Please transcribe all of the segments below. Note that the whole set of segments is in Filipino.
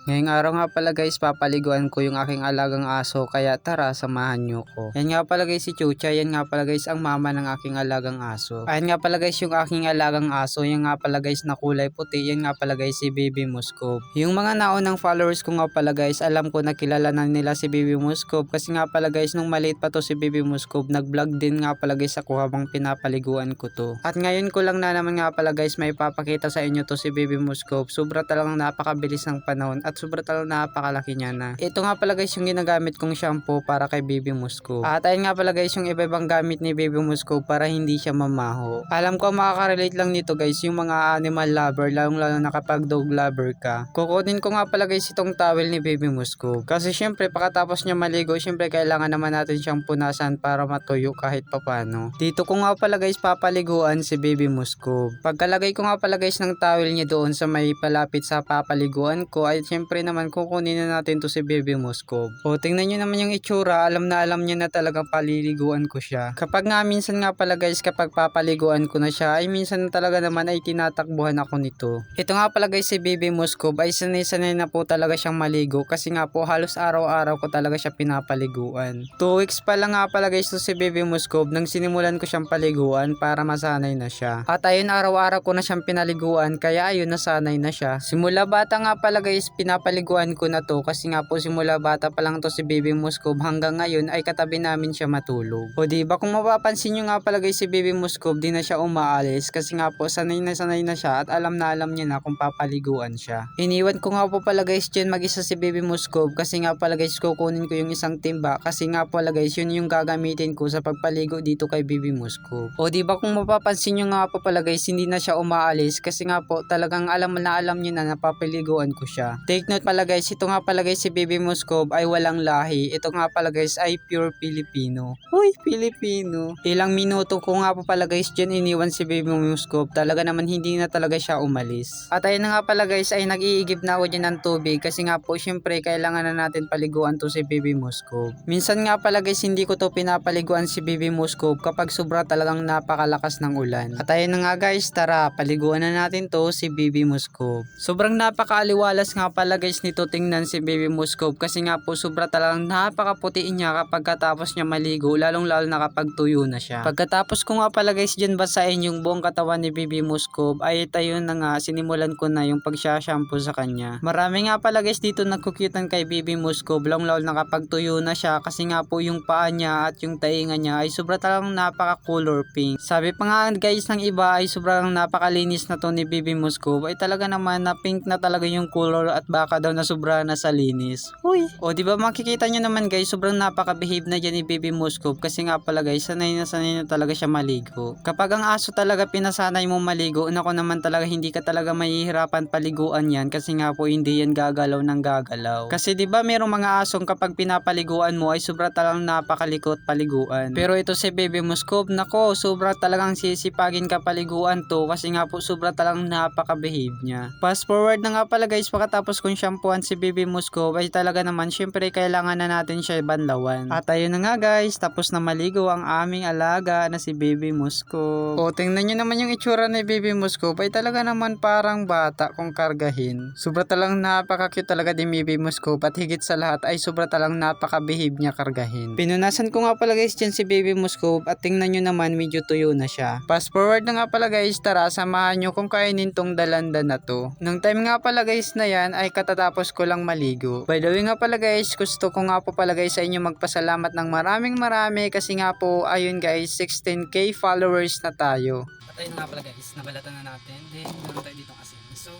Ngayong araw nga pala guys, papaliguan ko yung aking alagang aso, kaya tara samahan nyo ko. Yan nga pala guys si Chucha, yan nga pala guys ang mama ng aking alagang aso. Ayan nga pala guys yung aking alagang aso, yan nga pala guys na kulay puti, yan nga pala guys si Baby Muscov. Yung mga naunang followers ko nga pala guys, alam ko na kilala na nila si Baby Muscov kasi nga pala guys nung maliit pa to si Baby Muscov, nag-vlog din nga pala guys ako habang pinapaliguan ko to. At ngayon ko lang na naman nga pala guys may papakita sa inyo to si Baby Muscov. Sobra talagang napakabilis ng panahon at sobra talagang napakalaki niya na. Ito nga pala guys yung ginagamit kong shampoo para kay Baby Muscov. At ayun nga pala guys yung iba-ibang gamit ni Baby Muscov para hindi siya mamaho. Alam ko makaka-relate lang nito guys yung mga animal lover, lalong lalo na kapag dog lover ka. Kukunin ko nga pala guys itong towel ni Baby Muscov kasi syempre pagkatapos niya maligo, syempre kailangan naman natin siyang punasan para matuyo kahit papano. Dito ko nga pala guys papaliguan si Baby Muscov. Pagkalagay ko nga pala guys ng towel niya doon sa may palapit sa papaliguan ko, ay syempre naman kukunin na natin to si Baby Muscov. O tingnan nyo naman yung itsura, alam niya na talagang paliliguan ko siya. Kapag nga minsan nga pala guys, kapag papaliguan ko na siya, ay minsan talaga naman ay tinatakbuhan ako nito. Ito nga pala guys si Baby Muscov ay sanay na po talaga siyang maligo kasi nga po halos araw-araw ko talaga siya pinapaliguan. 2 weeks pa lang nga pala guys to si Baby Muscov nang sinimulan ko siyang paliguan para masanay na siya. At ayun araw-araw ko na siyang pinaliguan kaya ayun nasanay na siya. Simula bata nga pala guys pinapaliguan ko na to kasi nga po simula bata pa lang to si Baby Muscov hanggang ngayon ay katabi namin siya matulog. O diba kung mapapansin nyo nga pala guys si Baby Muscov di na siya umaalis kasi nga po sanay na siya at alam niya na kung papaliguan siya. Iniwan ko nga po pala guys dyan mag-isa si Baby Muscov kasi nga pala guys kukunin ko yung isang timba kasi nga pala guys yun yung gagamitin ko sa pagpaligo dito kay Baby Muscov. O diba kung mapapansin nyo nga po pala guys hindi na siya umaalis kasi nga po talagang alam niya na napapaliguan ko siya. Take note pala guys, ito nga pala guys si Baby Muscov ay walang lahi. Ito nga pala guys ay pure Filipino. Uy, Filipino. Ilang minuto ko nga po pala guys dyan iniwan si Baby Muscov. Talaga naman hindi na talaga siya umalis. At ayun na nga pala guys ay nag-iigib na ako dyan ng tubig kasi nga po syempre kailangan na natin paliguan to si Baby Muscov. Minsan nga pala guys hindi ko to pinapaliguan si Baby Muscov kapag sobra talagang napakalakas ng ulan. At ayun na nga guys, tara paliguan na natin to si Baby Muscov. Sobrang napakaaliwalas nga pala guys nito tingnan si Baby Muscov kasi nga po sobra talagang napakaputiin niya kapag katapos niya maligo lalong lalo na kapag tuyo na siya. Pagkatapos ko nga pala guys dyan basahin yung buong katawan ni Baby Muscov ay tayo na nga sinimulan ko na yung pagsha-shampoo sa kanya. Marami nga pala guys dito nagkukyutan kay Baby Muscov lalong lalo na kapag tuyo na siya kasi nga po yung paa niya at yung tainga niya ay sobra talagang napaka color pink. Sabi pa nga guys ng iba ay sobrang napakalinis na to ni Baby Muscov ay talaga naman na pink na talaga yung color at baka daw na sobra na sa linis. Uy! O diba makikita nyo naman guys sobrang napaka-behave na dyan ni Baby Muscov kasi nga pala guys sanay na talaga siya maligo. Kapag ang aso talaga pinasanay mo maligo, nako naman talaga hindi ka talaga mahihirapan paliguan yan kasi nga po hindi yan gagalaw ng gagalaw. Kasi diba merong mga asong kapag pinapaliguan mo ay sobra talagang napakalikot paliguan. Pero ito si Baby Muscov, nako sobra talagang sisipagin ka paliguan to kasi nga po sobra talagang napaka-behave niya. Fast forward na nga pala guys pagkatapos kong shampooan si Baby Muscov ay talaga naman syempre kailangan na natin siya banlawan. At ayun na nga guys, tapos na maligo ang aming alaga na si Baby Muscov. O tingnan nyo naman yung itsura ni Baby Muscov ay talaga naman parang bata kung kargahin. Sobra talang napaka-cute talaga ni Baby Muscov at higit sa lahat ay sobra talang napaka-behave niya kargahin. Pinunasan ko nga pala guys dyan si Baby Muscov at tingnan nyo naman medyo tuyo na siya. Fast forward na nga pala guys, tara samahan nyo kung kainin tong dalanda na to. Nung time nga pala guys na yan ay katatapos ko lang maligo. By the way nga pala guys, gusto ko nga po pala guys sa inyo magpasalamat ng marami kasi nga po ayun guys 16k followers na tayo. At ayun nga pala guys, nabalatan na natin. Then meron tayo ditong asin. So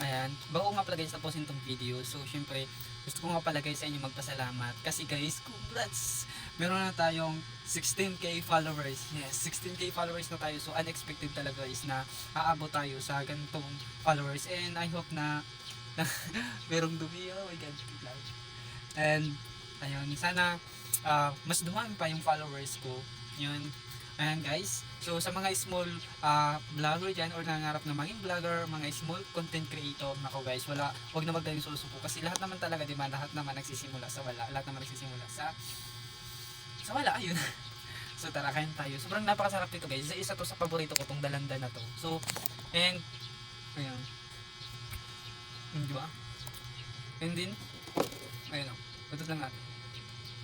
ayan, bago nga pala guys tapusin tong video. So syempre gusto ko nga pala guys sa inyo magpasalamat kasi guys congrats! Meron na tayong 16k followers. Yes, 16k followers na tayo. So unexpected talaga guys na aabot tayo sa ganitong followers and I hope na merong dumi. Oh my god. And ayun, sana mas dumami pa yung followers ko. Yun. Ayan guys. So sa mga small vlogger dyan or nangarap na maging vlogger, mga small content creator, nako guys, wag na magdayong susuko kasi lahat naman talaga, di ba? Lahat naman nagsisimula sa wala. Lahat naman nagsisimula sa wala, ayun. So tara, kain tayo. Sobrang napakasarap nito guys. Isa to sa paborito ko tong dalanda na to. So, and ayun. Di ba? And then, ayun o, tutot lang natin.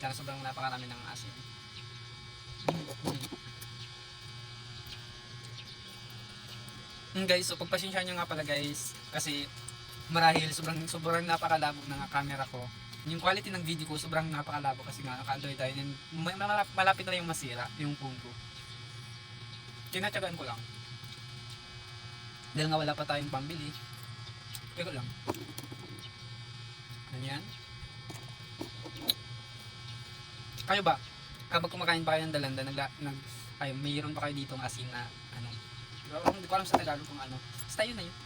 Kaya sobrang napakarami ng asin. Guys, so pagpasensyahan nyo nga pala guys, kasi marahil sobrang napakalabo ng camera ko. Yung quality ng video ko sobrang napakalabo kasi nga naka-Android tayo and malapit na yung masira yung phone ko. Tinatsagaan ko lang. Dahil nga wala pa tayong pambili. Pero lang. Ganyan. Kayo ba? Kapag kumakain pa kayo ng dalanda, mayroon pa kayo dito ng asin na ano. Hindi ko alam sa Tagalog kung ano. Basta yun na yun.